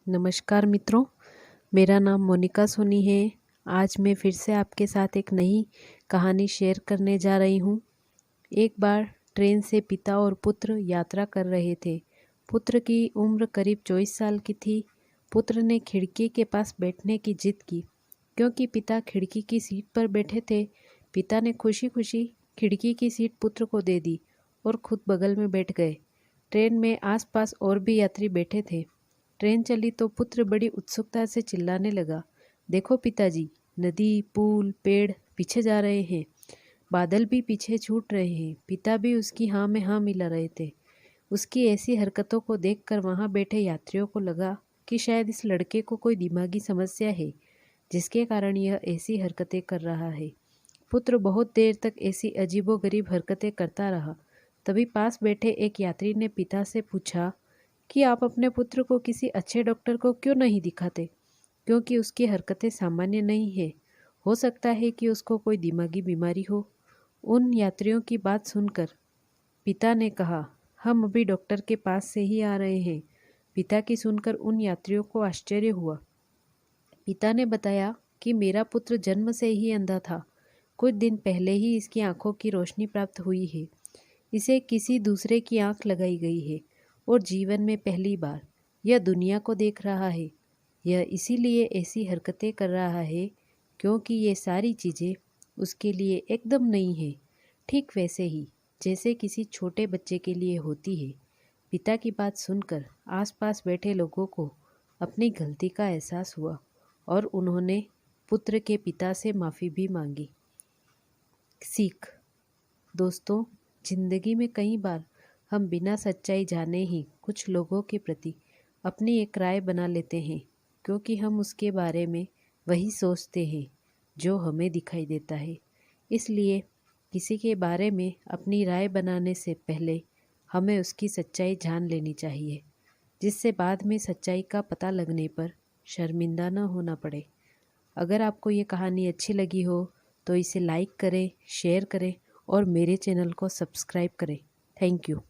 नमस्कार मित्रों, मेरा नाम मोनिका सोनी है। आज मैं फिर से आपके साथ एक नई कहानी शेयर करने जा रही हूँ। एक बार ट्रेन से पिता और पुत्र यात्रा कर रहे थे। पुत्र की उम्र करीब 24 साल की थी। पुत्र ने खिड़की के पास बैठने की जिद की। क्योंकि पिता खिड़की की सीट पर बैठे थे, पिता ने खुशी खुशी खिड़की की सीट पुत्र को दे दी और खुद बगल में बैठ गए। ट्रेन में आसपास और भी यात्री बैठे थे। ट्रेन चली तो पुत्र बड़ी उत्सुकता से चिल्लाने लगा, देखो पिताजी, नदी, पुल, पेड़ पीछे जा रहे हैं, बादल भी पीछे छूट रहे हैं। पिता भी उसकी हाँ में हाँ मिला रहे थे। उसकी ऐसी हरकतों को देखकर वहाँ बैठे यात्रियों को लगा कि शायद इस लड़के को कोई दिमागी समस्या है, जिसके कारण यह ऐसी हरकतें कर रहा है। पुत्र बहुत देर तक ऐसी अजीबोगरीब हरकतें करता रहा। तभी पास बैठे एक यात्री ने पिता से पूछा कि आप अपने पुत्र को किसी अच्छे डॉक्टर को क्यों नहीं दिखाते, क्योंकि उसकी हरकतें सामान्य नहीं है। हो सकता है कि उसको कोई दिमागी बीमारी हो। उन यात्रियों की बात सुनकर पिता ने कहा, हम अभी डॉक्टर के पास से ही आ रहे हैं। पिता की सुनकर उन यात्रियों को आश्चर्य हुआ। पिता ने बताया कि मेरा पुत्र जन्म से ही अंधा था। कुछ दिन पहले ही इसकी आंखों की रोशनी प्राप्त हुई है। इसे किसी दूसरे की आंख लगाई गई है और जीवन में पहली बार यह दुनिया को देख रहा है। यह इसीलिए ऐसी हरकतें कर रहा है क्योंकि ये सारी चीज़ें उसके लिए एकदम नई हैं, ठीक वैसे ही जैसे किसी छोटे बच्चे के लिए होती है। पिता की बात सुनकर आसपास बैठे लोगों को अपनी गलती का एहसास हुआ और उन्होंने पुत्र के पिता से माफ़ी भी मांगी। सीख। दोस्तों, जिंदगी में कई बार हम बिना सच्चाई जाने ही कुछ लोगों के प्रति अपनी एक राय बना लेते हैं, क्योंकि हम उसके बारे में वही सोचते हैं जो हमें दिखाई देता है। इसलिए किसी के बारे में अपनी राय बनाने से पहले हमें उसकी सच्चाई जान लेनी चाहिए, जिससे बाद में सच्चाई का पता लगने पर शर्मिंदा न होना पड़े। अगर आपको ये कहानी अच्छी लगी हो तो इसे लाइक करें, शेयर करें और मेरे चैनल को सब्सक्राइब करें। Thank you.